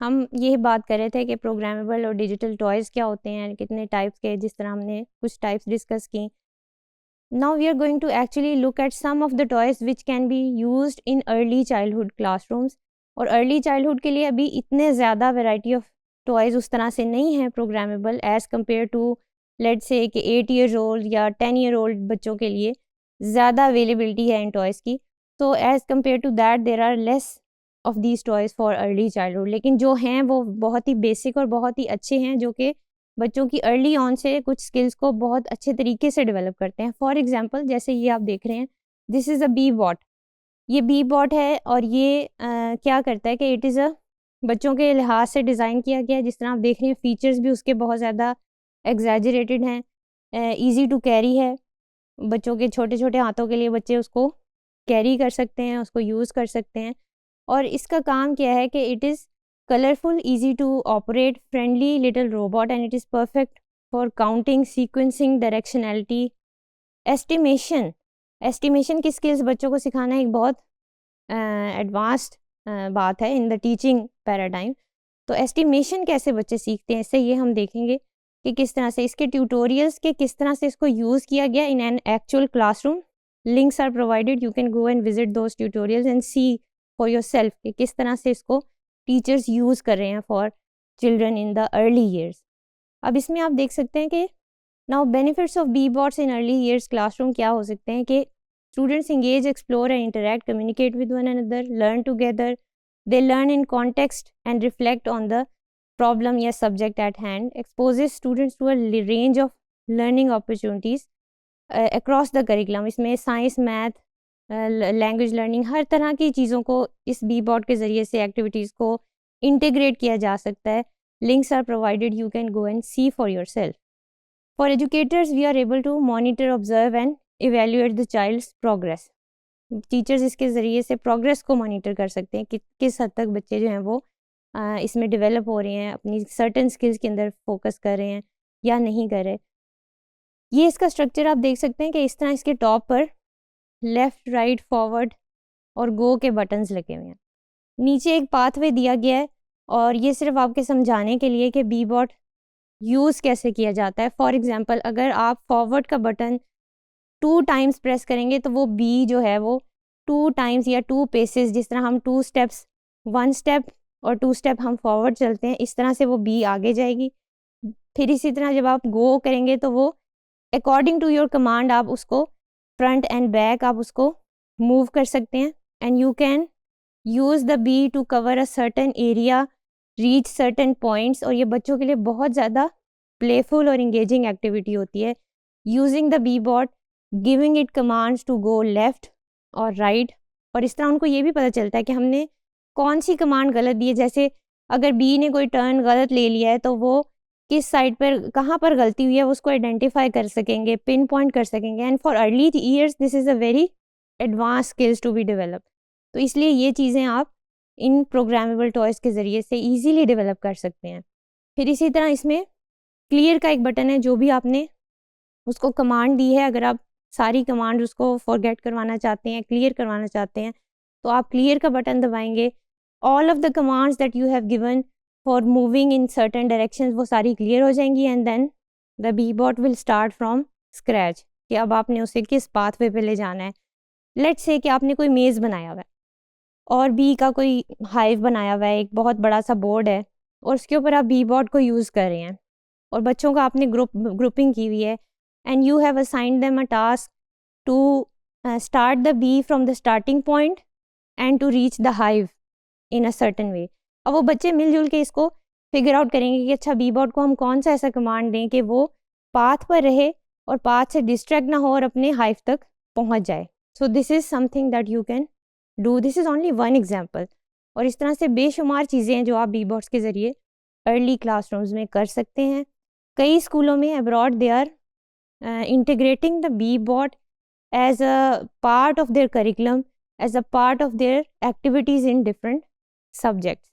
हम ये बात कर रहे थे कि प्रोग्रामेबल और डिजिटल टॉयज़ क्या होते हैं, कितने टाइप्स के, जिस तरह हमने कुछ टाइप्स डिस्कस की. Now we are going to actually look at some of the toys which can be used in early childhood classrooms. और अर्ली चाइल्डहुड के लिए अभी इतने ज़्यादा वैरायटी ऑफ टॉयज़ उस तरह से नहीं हैं programmable as compare to let's say कि 8 ईयर्स ओल्ड या 10 ईयर ओल्ड बच्चों के लिए ज़्यादा अवेलेबिलिटी है इन टॉयज़ की. तो as compare to that there are less of these toys for early childhood. लेकिन जो हैं वो बहुत ही बेसिक और बहुत ही अच्छे हैं, जो कि बच्चों की अर्ली ऑन से कुछ स्किल्स को बहुत अच्छे तरीके से डेवलप करते हैं. फॉर एग्जांपल जैसे ये आप देख रहे हैं, this is a be bought. ये बी बॉट है और ये क्या करता है कि इट इज़ अ बच्चों के लिहाज से डिज़ाइन किया गया है. जिस तरह आप देख रहे हैं फीचर्स भी उसके बहुत ज़्यादा एग्जैजरेटेड हैं. ईजी टू कैरी है, बच्चों के छोटे छोटे हाथों के लिए बच्चे उसको कैरी कर सकते हैं, उसको यूज़ कर सकते हैं. और इसका काम क्या है कि it is colorful, easy to operate, friendly little robot, and it is perfect for counting, sequencing, directionality, estimation की skills बच्चों को सिखाना एक बहुत एडवांस्ड बात है इन द टीचिंग पैराडाइम. तो एस्टिमेशन कैसे बच्चे सीखते हैं, इससे ये हम देखेंगे कि किस तरह से इसके ट्यूटोरियल्स के किस तरह से इसको यूज़ किया गया in an actual classroom. Links are provided, you can go and visit those tutorials and see for yourself कि किस तरह से इसको टीचर्स यूज़ कर रहे हैं for children in the early years. अब इसमें आप देख सकते हैं कि now benefits of Bee bots in early years classroom क्या हो सकते हैं कि students engage, explore and interact, communicate with one another, learn together, they learn in context and reflect on the problem या subject at hand, exposes students to a range of learning opportunities across the curriculum. इसमें science, math, language learning, हर तरह की चीज़ों को इस be bought के ज़रिए से एक्टिविटीज़ को इंटीग्रेट किया जा सकता है. Links are provided, you can go and see for yourself. For educators we are able to monitor, observe and evaluate the child's progress. Teachers इसके ज़रिए से प्रोग्रेस को मॉनिटर कर सकते हैं कि किस हद तक बच्चे जो हैं वो इसमें डेवलप हो रहे हैं, अपनी सर्टन स्किल्स के अंदर फोकस कर रहे हैं या नहीं कर रहे. ये इसका स्ट्रक्चर आप देख सकते हैं कि इस तरह इसके टॉप पर लेफ़्ट, राइट, फॉरवर्ड और गो के बटन्स लगे हुए हैं. नीचे एक पाथवे दिया गया है और ये सिर्फ आपके समझाने के लिए कि बी बॉट यूज़ कैसे किया जाता है. फॉर एग्जांपल अगर आप फॉरवर्ड का बटन 2 टाइम्स प्रेस करेंगे तो वो बी जो है वो 2 टाइम्स या 2 पेसेस, जिस तरह हम 2 स्टेप्स, 1 स्टेप और 2 स्टेप हम फॉरवर्ड चलते हैं, इस तरह से वो बी आगे जाएगी. फिर इसी तरह जब आप गो करेंगे तो वो अकॉर्डिंग टू योर कमांड आप उसको फ्रंट एंड बैक आप उसको मूव कर सकते हैं. And you can use the Bee to cover a certain area, reach certain points. और ये बच्चों के लिए बहुत ज़्यादा प्लेफुल और इंगेजिंग एक्टिविटी होती है. Using the Bee bot, giving it commands to go left और राइट. और इस तरह उनको ये भी पता चलता है कि हमने कौन सी कमांड गलत दी है. जैसे अगर बी ने कोई टर्न गलत ले लिया है तो वो किस साइड पर, कहाँ पर गलती हुई है, उसको आइडेंटिफाई कर सकेंगे, पिन पॉइंट कर सकेंगे. And for early years this is a very advance skills to be develop. तो इसलिए ये चीज़ें आप इन प्रोग्रामेबल टॉयज़ के ज़रिए से ईजीली डेवलप कर सकते हैं. फिर इसी तरह इसमें क्लियर का एक बटन है, जो भी आपने उसको कमांड दी है, अगर आप सारी कमांड उसको फॉरगेट करवाना चाहते हैं, क्लियर करवाना चाहते हैं, तो आप क्लियर का बटन दबाएंगे. All of the commands that you have given for moving in certain directions वो सारी क्लियर हो जाएंगी. And then the Bee bot will start from scratch कि अब आपने उसे किस पाथवे पे ले जाना है. लेट्स से कि आपने कोई मेज़ बनाया हुआ है और बी का कोई हाइव बनाया हुआ है, एक बहुत बड़ा सा बोर्ड है और उसके ऊपर आप बी बॉट को यूज़ कर रहे हैं और बच्चों का आपने ग्रुपिंग की हुई है. And you have assigned them a task to start the Bee from the starting point and to reach the hive in a certain way. अब वो बच्चे मिलजुल के इसको फिगर आउट करेंगे कि अच्छा बी बॉट को हम कौन सा ऐसा कमांड दें कि वो पाथ पर रहे और पाथ से डिस्ट्रैक्ट ना हो और अपने हाइव तक पहुंच जाए. So this is something that you can do. This is only one example. और इस तरह से बेशुमार चीज़ें हैं जो आप बी बॉट्स के ज़रिए अर्ली क्लासरूम्स में कर सकते हैं. कई स्कूलों में abroad they are integrating the B-bot as a part of their curriculum, as a part of their activities in different subjects.